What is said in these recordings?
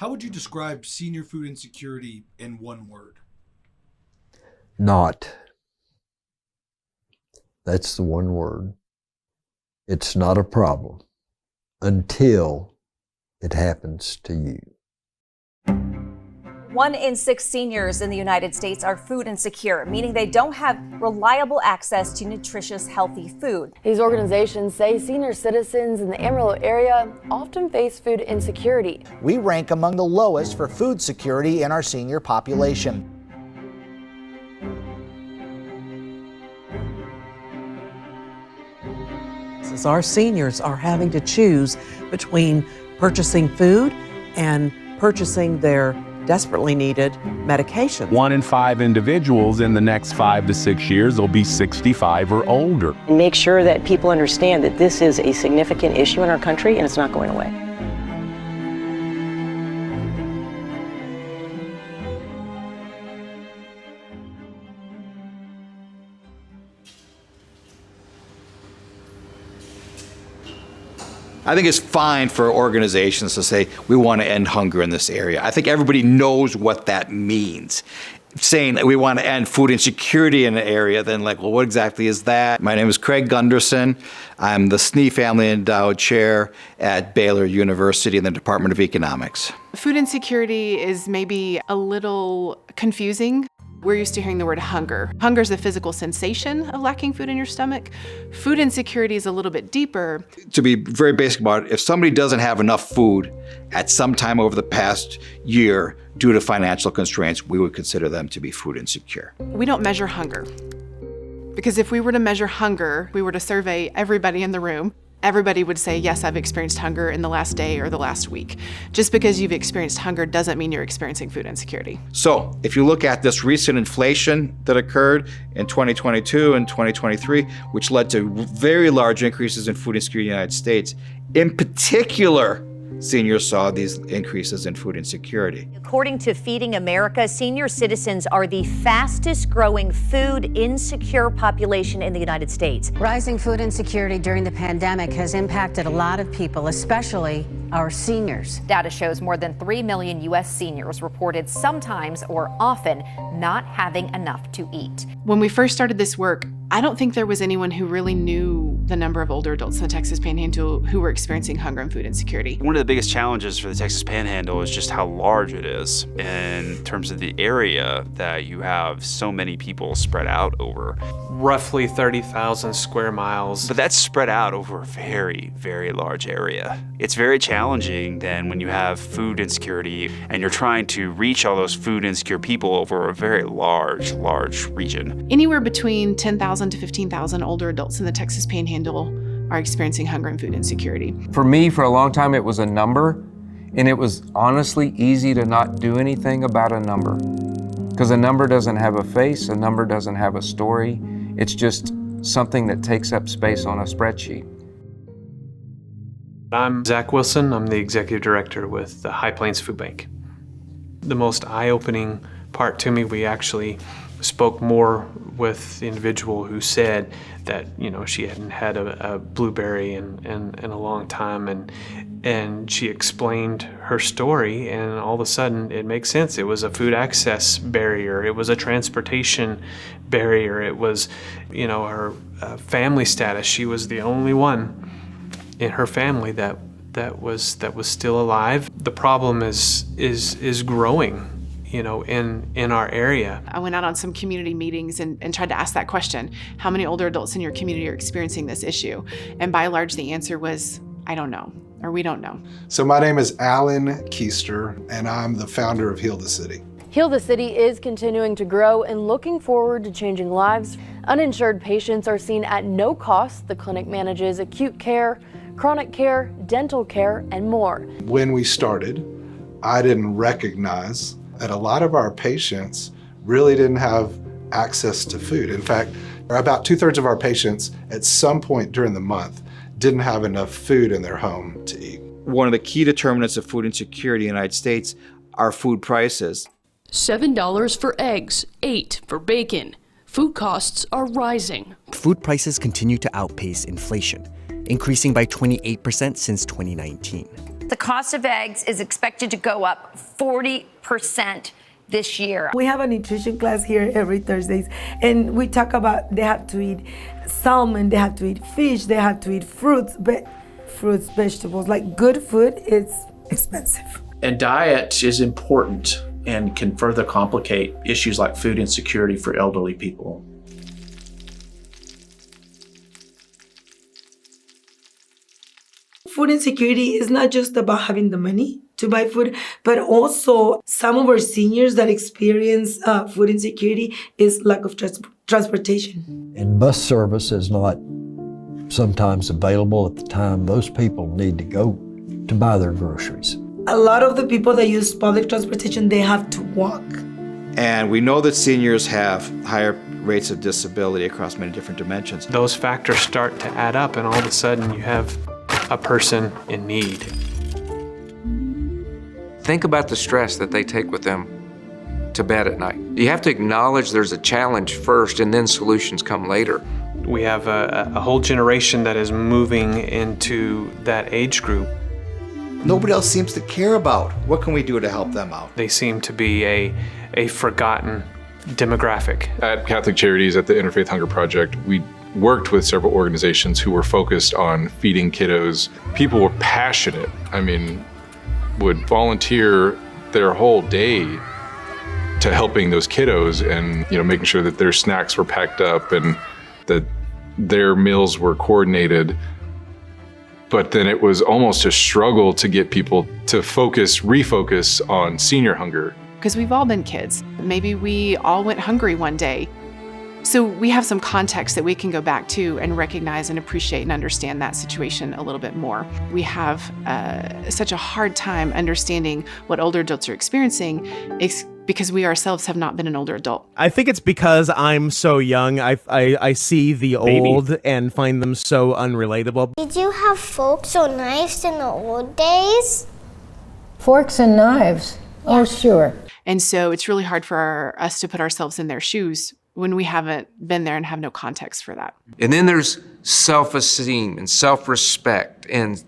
How would you describe senior food insecurity in one word? Not. That's the one word. It's not a problem until it happens to you. 1 in 6 seniors in the United States are food insecure, meaning they don't have reliable access to nutritious, healthy food. These organizations say senior citizens in the Amarillo area often face food insecurity. We rank among the lowest for food security in our senior population. As our seniors are having to choose between purchasing food and purchasing their desperately needed medication. 1 in 5 individuals in the next 5 to 6 years will be 65 or older. Make sure that people understand that this is a significant issue in our country and it's not going away. I think it's fine for organizations to say, we want to end hunger in this area. I think everybody knows what that means. Saying that we want to end food insecurity in an area, then like, well, what exactly is that? My name is Craig Gunderson. I'm the Snee Family Endowed Chair at Baylor University in the Department of Economics. Food insecurity is maybe a little confusing. We're used to hearing the word hunger. Hunger is a physical sensation of lacking food in your stomach. Food insecurity is a little bit deeper. To be very basic about it, if somebody doesn't have enough food at some time over the past year due to financial constraints, we would consider them to be food insecure. We don't measure hunger. Because if we were to measure hunger, we were to survey everybody in the room, everybody would say, yes, I've experienced hunger in the last day or the last week. Just because you've experienced hunger doesn't mean you're experiencing food insecurity. So if you look at this recent inflation that occurred in 2022 and 2023, which led to very large increases in food insecurity in the United States, in particular, seniors saw these increases in food insecurity. According to Feeding America, senior citizens are the fastest growing food insecure population in the United States. Rising food insecurity during the pandemic has impacted a lot of people, especially our seniors. Data shows more than 3 million U.S. seniors reported sometimes or often not having enough to eat. When we first started this work, I don't think there was anyone who really knew the number of older adults in the Texas Panhandle who were experiencing hunger and food insecurity. One of the biggest challenges for the Texas Panhandle is just how large it is in terms of the area that you have so many people spread out over. Roughly 30,000 square miles. But that's spread out over a very, very large area. It's very challenging then when you have food insecurity and you're trying to reach all those food insecure people over a very large region. Anywhere between 10,000 to 15,000 older adults in the Texas Panhandle are experiencing hunger and food insecurity. For me, for a long time, it was a number, and it was honestly easy to not do anything about a number. Because a number doesn't have a face, a number doesn't have a story. It's just something that takes up space on a spreadsheet. I'm Zach Wilson. I'm the executive director with the High Plains Food Bank. The most eye-opening part to me, we actually spoke more with the individual who said that, she hadn't had a blueberry in a long time, and she explained her story, and all of a sudden it makes sense. It was a food access barrier, it was a transportation barrier, it was, her family status. She was the only one in her family that was still alive. The problem is growing, in our area. I went out on some community meetings and tried to ask that question. How many older adults in your community are experiencing this issue? And by and large, the answer was, I don't know, or we don't know. So my name is Alan Keister, and I'm the founder of Heal the City. Heal the City is continuing to grow and looking forward to changing lives. Uninsured patients are seen at no cost. The clinic manages acute care, chronic care, dental care, and more. When we started, I didn't recognize that a lot of our patients really didn't have access to food. In fact, about 2/3 of our patients at some point during the month didn't have enough food in their home to eat. One of the key determinants of food insecurity in the United States are food prices. $7 for eggs, $8 for bacon. Food costs are rising. Food prices continue to outpace inflation, increasing by 28% since 2019. The cost of eggs is expected to go up 40% this year. We have a nutrition class here every Thursdays, and we talk about they have to eat salmon, they have to eat fish, they have to eat fruits, vegetables, like good food is expensive. And diet is important and can further complicate issues like food insecurity for elderly people. Food insecurity is not just about having the money to buy food, but also some of our seniors that experience food insecurity is lack of transportation. And bus service is not sometimes available at the time those people need to go to buy their groceries. A lot of the people that use public transportation, they have to walk. And we know that seniors have higher rates of disability across many different dimensions. Those factors start to add up, and all of a sudden you have a person in need. Think about the stress that they take with them to bed at night. You have to acknowledge there's a challenge first, and then solutions come later. We have a whole generation that is moving into that age group. Nobody else seems to care about. What can we do to help them out? They seem to be a forgotten demographic. At Catholic Charities, at the Interfaith Hunger Project, we worked with several organizations who were focused on feeding kiddos. People were passionate. I mean, would volunteer their whole day to helping those kiddos and, making sure that their snacks were packed up and that their meals were coordinated. But then it was almost a struggle to get people to refocus on senior hunger. Because we've all been kids. Maybe we all went hungry one day. So we have some context that we can go back to and recognize and appreciate and understand that situation a little bit more. We have such a hard time understanding what older adults are experiencing because we ourselves have not been an older adult. I think it's because I'm so young. I see the old and find them so unrelatable. Did you have forks or knives in the old days? Forks and knives? Yeah. Oh, sure. And so it's really hard for us to put ourselves in their shoes when we haven't been there and have no context for that. And then there's self-esteem and self-respect and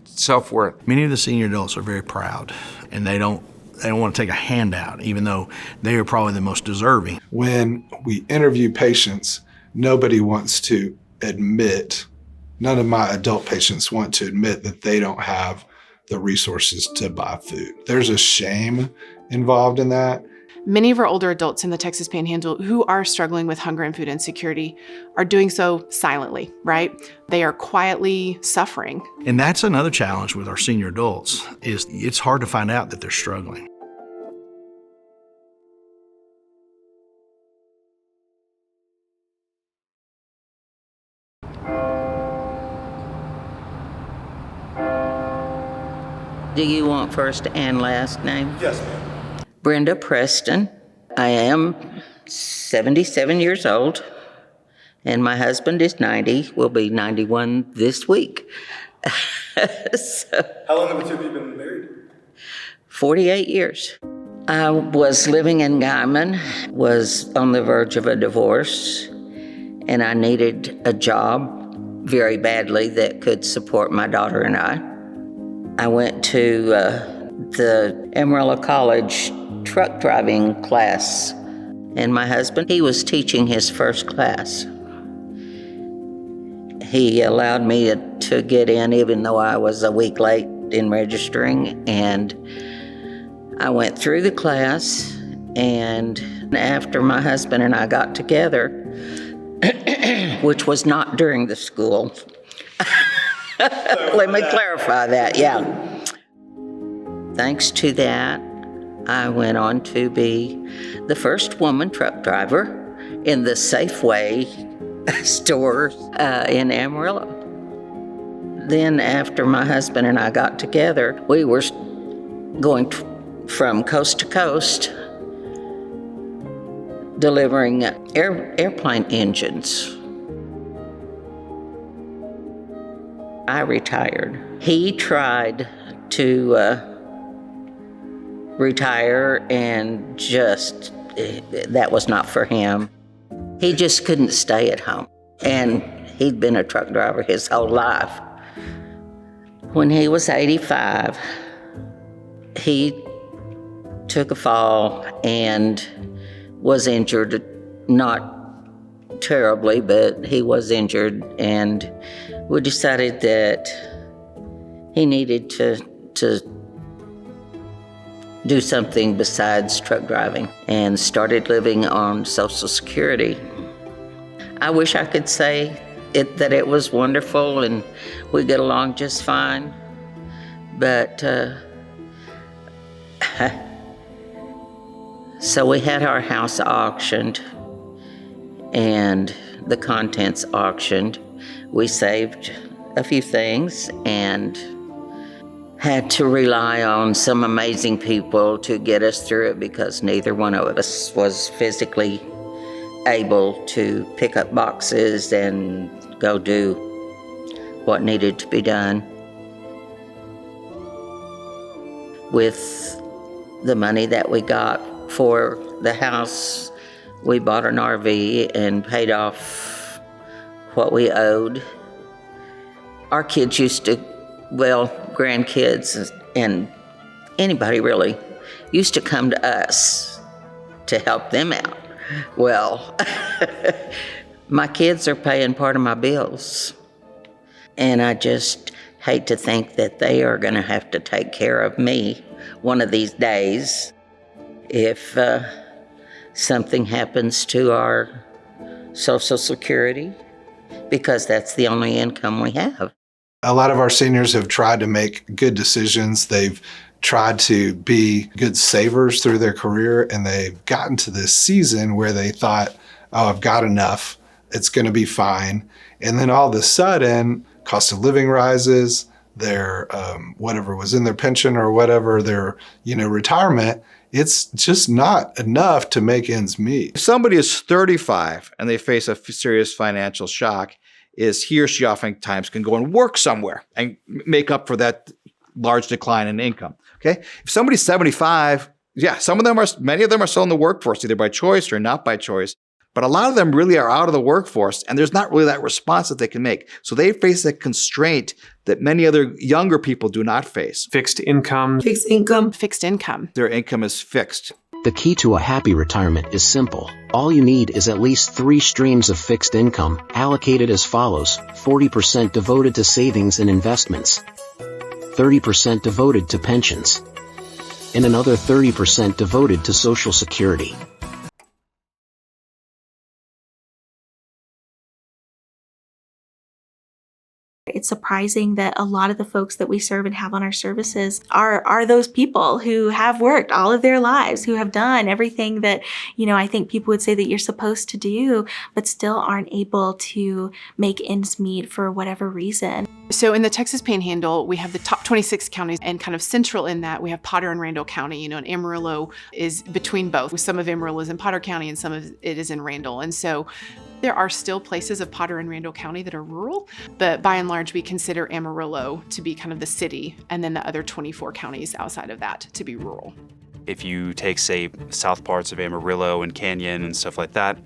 self-worth. Many of the senior adults are very proud, and they don't want to take a handout, even though they are probably the most deserving. When we interview patients, nobody wants to admit, none of my adult patients want to admit that they don't have the resources to buy food. There's a shame involved in that. Many of our older adults in the Texas Panhandle who are struggling with hunger and food insecurity are doing so silently, right? They are quietly suffering. And that's another challenge with our senior adults, is it's hard to find out that they're struggling. Do you want first and last name? Yes, ma'am. Brenda Preston. I am 77 years old, and my husband is 90, will be 91 this week. How long have the two of you been married? 48 years. I was living in Guyman, was on the verge of a divorce, and I needed a job very badly that could support my daughter and I. I went to the Amarillo College truck driving class, and my husband, he was teaching his first class. He allowed me to get in even though I was a week late in registering, and I went through the class, and after my husband and I got together, which was not during the school, let me clarify that, yeah. Thanks to that, I went on to be the first woman truck driver in the Safeway stores in Amarillo. Then after my husband and I got together, we were going from coast to coast delivering airplane engines. I retired. He tried to retire, and just, that was not for him. He just couldn't stay at home. And he'd been a truck driver his whole life. When he was 85, he took a fall and was injured, not terribly, but he was injured, and we decided that he needed to do something besides truck driving and started living on Social Security. I wish I could say that it was wonderful and we get along just fine, but so we had our house auctioned and the contents auctioned. We saved a few things and had to rely on some amazing people to get us through it because neither one of us was physically able to pick up boxes and go do what needed to be done. With the money that we got for the house, we bought an RV and paid off what we owed. Our kids used to, grandkids and anybody really, used to come to us to help them out. Well, my kids are paying part of my bills, and I just hate to think that they are going to have to take care of me one of these days if something happens to our Social Security, because that's the only income we have. A lot of our seniors have tried to make good decisions. They've tried to be good savers through their career, and they've gotten to this season where they thought, oh, I've got enough, it's going to be fine. And then all of a sudden, cost of living rises, their whatever was in their pension or whatever, their retirement, it's just not enough to make ends meet. If somebody is 35 and they face a serious financial shock, is he or she oftentimes can go and work somewhere and make up for that large decline in income. Okay. If somebody's 75, yeah, many of them are still in the workforce, either by choice or not by choice. But a lot of them really are out of the workforce, and there's not really that response that they can make. So they face a constraint that many other younger people do not face. Fixed income. Fixed income. Fixed income. Their income is fixed. The key to a happy retirement is simple. All you need is at least 3 streams of fixed income, allocated as follows: 40% devoted to savings and investments, 30% devoted to pensions, and another 30% devoted to Social Security. It's surprising that a lot of the folks that we serve and have on our services are those people who have worked all of their lives, who have done everything that, I think people would say that you're supposed to do, but still aren't able to make ends meet for whatever reason. So in the Texas Panhandle, we have the top 26 counties, and kind of central in that, we have Potter and Randall County, and Amarillo is between both. Some of Amarillo is in Potter County and some of it is in Randall. And so there are still places of Potter and Randall County that are rural, but by and large, we consider Amarillo to be kind of the city, and then the other 24 counties outside of that to be rural. If you take, say, south parts of Amarillo and Canyon and stuff like that,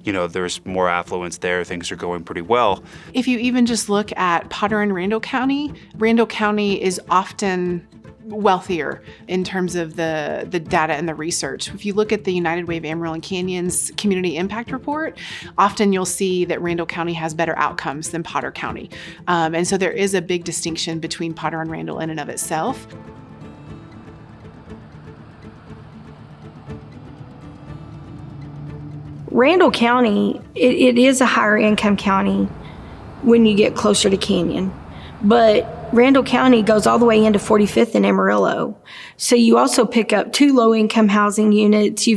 there's more affluence there. Things are going pretty well. If you even just look at Potter and Randall County is often wealthier in terms of the data and the research. If you look at the United Way of Amarillo and Canyon's Community Impact Report, often you'll see that Randall County has better outcomes than Potter County. And so there is a big distinction between Potter and Randall in and of itself. Randall County, it is a higher income county when you get closer to Canyon, but Randall County goes all the way into 45th and Amarillo. So you also pick up 2 low-income housing units.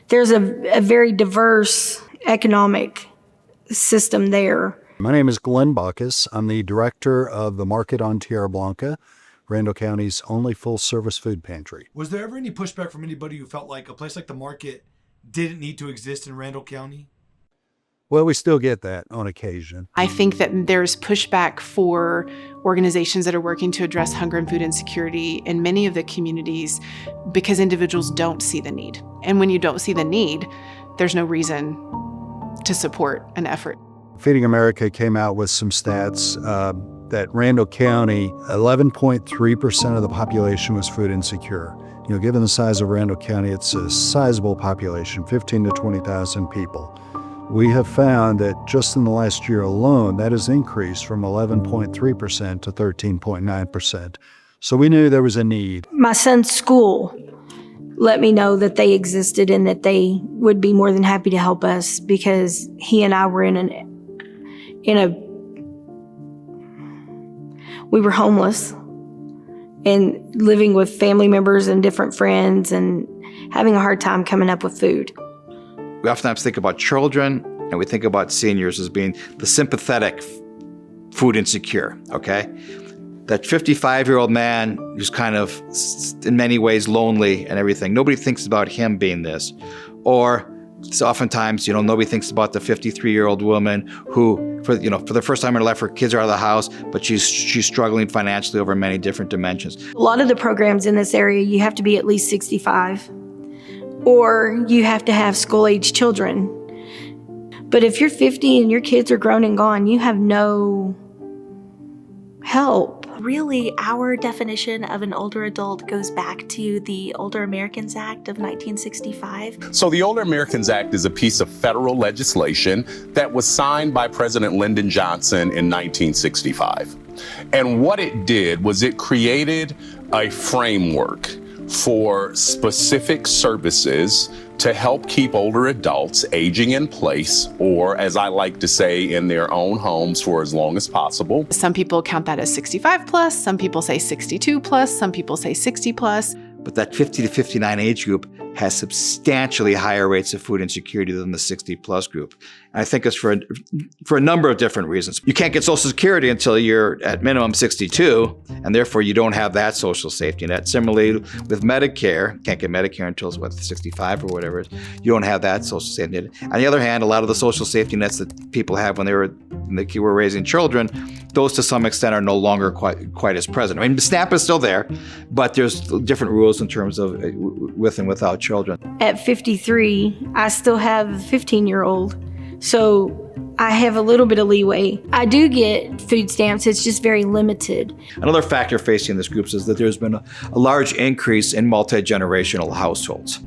There's a very diverse economic system there. My name is Glenn Bacchus. I'm the director of the Market on Tierra Blanca, Randall County's only full-service food pantry. Was there ever any pushback from anybody who felt like a place like the Market didn't need to exist in Randall County? Well, we still get that on occasion. I think that there's pushback for organizations that are working to address hunger and food insecurity in many of the communities because individuals don't see the need. And when you don't see the need, there's no reason to support an effort. Feeding America came out with some stats that Randall County, 11.3% of the population was food insecure. You know, given the size of Randall County, it's a sizable population, 15 to 20,000 people. We have found that just in the last year alone, that has increased from 11.3% to 13.9%. So we knew there was a need. My son's school let me know that they existed and that they would be more than happy to help us, because he and I were we were homeless and living with family members and different friends and having a hard time coming up with food. We oftentimes think about children and we think about seniors as being the sympathetic food insecure, okay? That 55-year-old man who's kind of, in many ways, lonely and everything. Nobody thinks about him being this. Or so oftentimes, nobody thinks about the 53-year-old woman who, for the first time in her life, her kids are out of the house, but she's struggling financially over many different dimensions. A lot of the programs in this area, you have to be at least 65, or you have to have school-age children. But if you're 50 and your kids are grown and gone, you have no help. Really, our definition of an older adult goes back to the Older Americans Act of 1965. So the Older Americans Act is a piece of federal legislation that was signed by President Lyndon Johnson in 1965. And what it did was it created a framework for specific services to help keep older adults aging in place, or as I like to say, in their own homes for as long as possible. Some people count that as 65 plus, some people say 62 plus, some people say 60 plus. But that 50 to 59 age group has substantially higher rates of food insecurity than the 60 plus group. And I think it's for a number of different reasons. You can't get Social Security until you're at minimum 62, and therefore you don't have that social safety net. Similarly, with Medicare, can't get Medicare until 65 or whatever. You don't have that social safety net. On the other hand, a lot of the social safety nets that people have when they were raising children, those to some extent are no longer quite as present. I mean, SNAP is still there, but there's different rules in terms of with and without children. At 53, I still have a 15-year-old, so I have a little bit of leeway. I do get food stamps, it's just very limited. Another factor facing this group is that there's been a large increase in multi-generational households.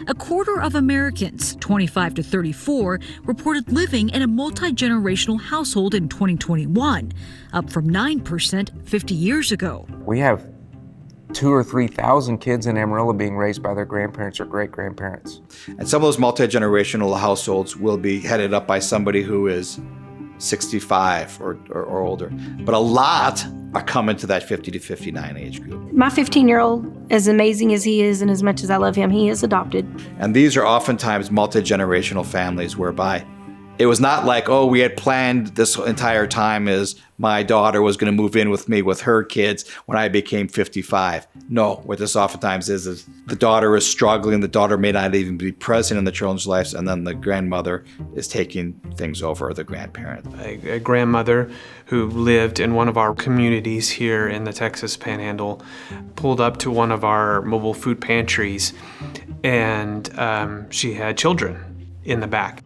A quarter of Americans, 25 to 34, reported living in a multi-generational household in 2021, up from 9% 50 years ago. We have 2,000 or 3,000 kids in Amarillo being raised by their grandparents or great-grandparents. And some of those multi-generational households will be headed up by somebody who is 65 or older. But a lot are coming to that 50 to 59 age group. My 15-year-old, as amazing as he is and as much as I love him, he is adopted. And these are oftentimes multi-generational families whereby it was not like, oh, we had planned this entire time as my daughter was going to move in with me with her kids when I became 55. No, what this oftentimes is the daughter is struggling, the daughter may not even be present in the children's lives, and then the grandmother is taking things over, or the grandparent. A grandmother who lived in one of our communities here in the Texas Panhandle pulled up to one of our mobile food pantries, and she had children in the back.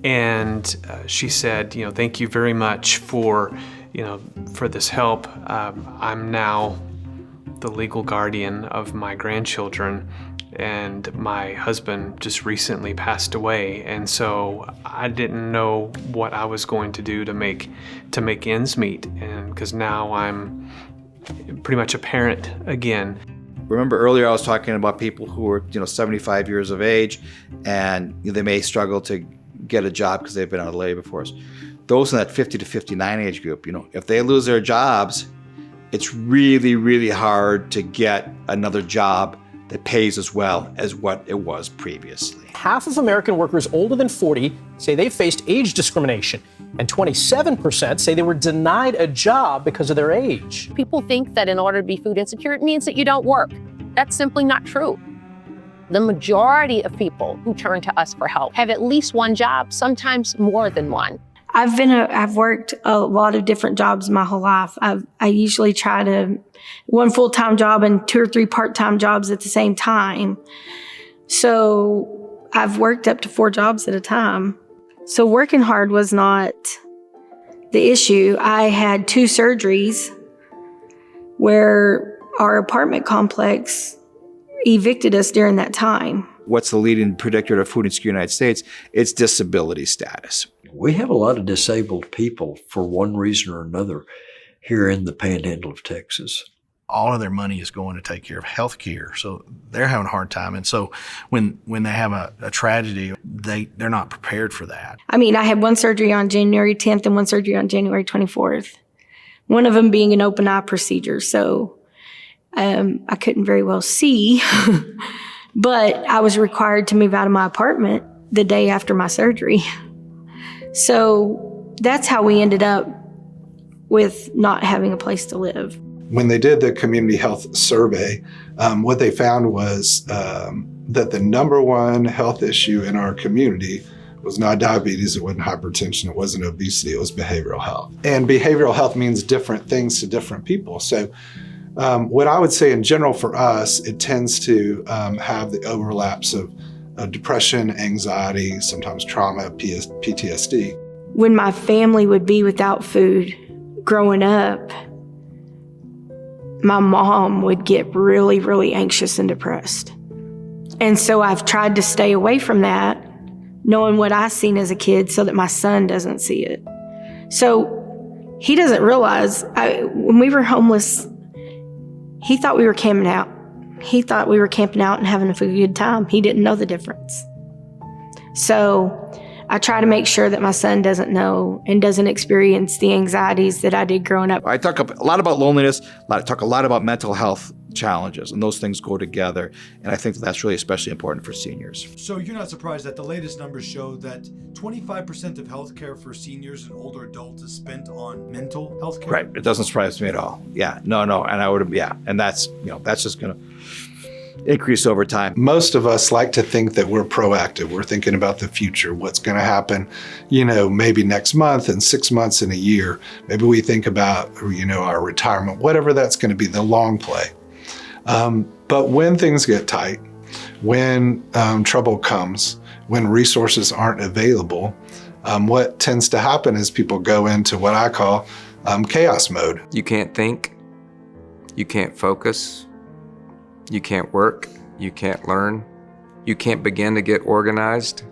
And she said, thank you very much for this help. I'm now the legal guardian of my grandchildren, and my husband just recently passed away. And so I didn't know what I was going to do to make ends meet. And because now I'm pretty much a parent again. Remember earlier I was talking about people who are 75 years of age, and they may struggle to get a job because they've been out of the labor force. Those in that 50 to 59 age group, if they lose their jobs, it's really, really hard to get another job that pays as well as what it was previously. Half of American workers older than 40 say they faced age discrimination, and 27% say they were denied a job because of their age. People think that in order to be food insecure, it means that you don't work. That's simply not true. The majority of people who turn to us for help have at least one job, sometimes more than one. I've worked a lot of different jobs my whole life. I usually try to one full-time job and 2 or 3 part-time jobs at the same time. So I've worked up to 4 jobs at a time. So working hard was not the issue. I had 2 surgeries where our apartment complex evicted us during that time. What's the leading predictor of food insecurity in the United States? It's disability status. We have a lot of disabled people for one reason or another here in the Panhandle of Texas. All of their money is going to take care of health care, so they're having a hard time. And so when they have a tragedy, they're not prepared for that. I mean, I had 1 surgery on January 10th and 1 surgery on January 24th. One of them being an open eye procedure, so I couldn't very well see, but I was required to move out of my apartment the day after my surgery. So that's how we ended up with not having a place to live. When they did the community health survey, what they found was that the number one health issue in our community was not diabetes, it wasn't hypertension, it wasn't obesity, it was behavioral health. And behavioral health means different things to different people. So what I would say in general for us, it tends to have the overlaps of depression, anxiety, sometimes trauma, PTSD. When my family would be without food growing up, my mom would get really, really anxious and depressed. And so I've tried to stay away from that, knowing what I seen as a kid so that my son doesn't see it. So he doesn't realize, when we were homeless, he thought we were camping out. He thought we were camping out and having a good time. He didn't know the difference. So I try to make sure that my son doesn't know and doesn't experience the anxieties that I did growing up. I talk a lot about loneliness, talk a lot about mental health challenges, and those things go together. And I think that's really especially important for seniors. So you're not surprised that the latest numbers show that 25% of healthcare for seniors and older adults is spent on mental health care? Right. It doesn't surprise me at all. Yeah. No. And I would, yeah. And that's, that's just going to increase over time. Most of us like to think that we're proactive. We're thinking about the future, what's going to happen, maybe next month and 6 months and a year. Maybe we think about, our retirement, whatever that's going to be, the long play. But when things get tight, when trouble comes, when resources aren't available, what tends to happen is people go into what I call chaos mode. You can't think, you can't focus, you can't work, you can't learn, you can't begin to get organized,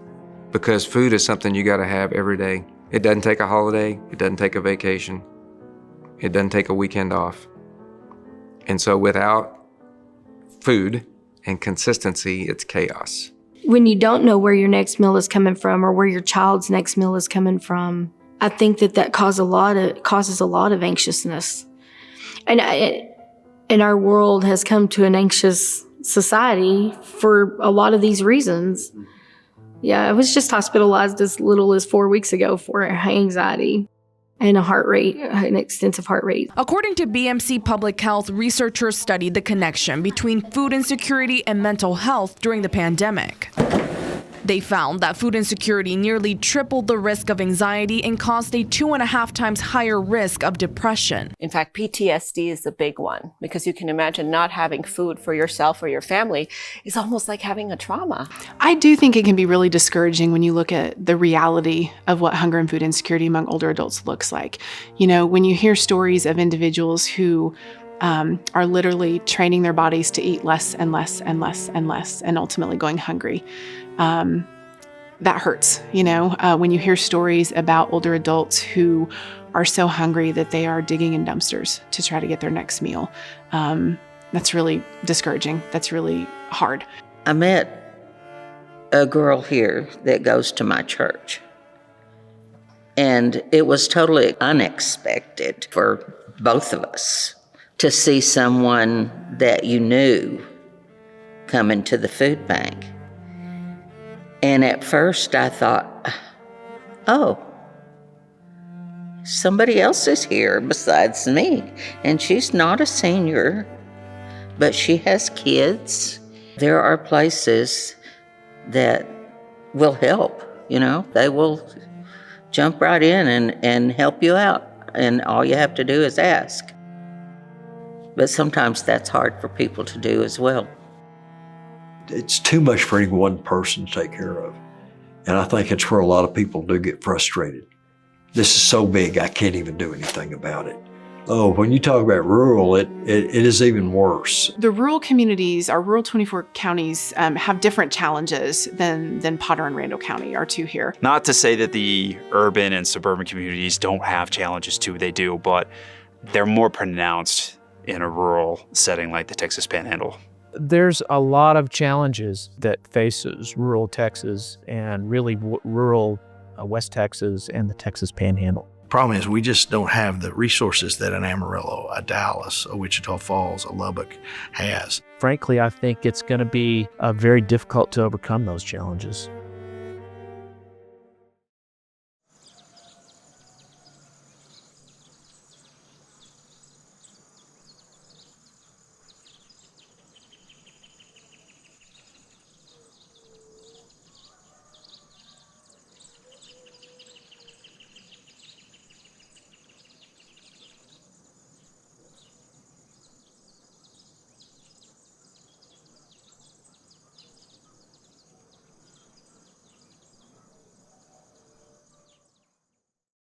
because food is something you gotta have every day. It doesn't take a holiday, it doesn't take a vacation, it doesn't take a weekend off. And so without food and consistency, it's chaos. When you don't know where your next meal is coming from or where your child's next meal is coming from, I think that causes a lot of anxiousness. And our world has come to an anxious society for a lot of these reasons. Yeah, I was just hospitalized as little as 4 weeks ago for anxiety and an extensive heart rate. According to BMC Public Health, researchers studied the connection between food insecurity and mental health during the pandemic. They found that food insecurity nearly tripled the risk of anxiety and caused a 2.5 times higher risk of depression. In fact, PTSD is the big one, because you can imagine not having food for yourself or your family is almost like having a trauma. I do think it can be really discouraging when you look at the reality of what hunger and food insecurity among older adults looks like. When you hear stories of individuals who are literally training their bodies to eat less and less and less and less and ultimately going hungry. That hurts, when you hear stories about older adults who are so hungry that they are digging in dumpsters to try to get their next meal. That's really discouraging. That's really hard. I met a girl here that goes to my church, and it was totally unexpected for both of us to see someone that you knew come into the food bank. And at first I thought, oh, somebody else is here besides me. And she's not a senior, but she has kids. There are places that will help, they will jump right in and help you out. And all you have to do is ask. But sometimes that's hard for people to do as well. It's too much for any one person to take care of. And I think it's where a lot of people do get frustrated. this is so big I can't even do anything about it. Oh, when you talk about rural, it is even worse. The rural communities, our rural 24 counties, have different challenges than Potter and Randall County, our two here. Not to say that the urban and suburban communities don't have challenges too, they do, but they're more pronounced in a rural setting like the Texas Panhandle. There's a lot of challenges that faces rural Texas and really rural West Texas and the Texas Panhandle. Problem is, we just don't have the resources that an Amarillo, a Dallas, a Wichita Falls, a Lubbock has. Frankly, I think it's going to be very difficult to overcome those challenges.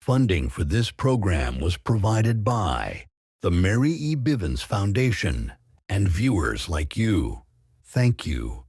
Funding for this program was provided by the Mary E. Bivins Foundation and viewers like you. Thank you.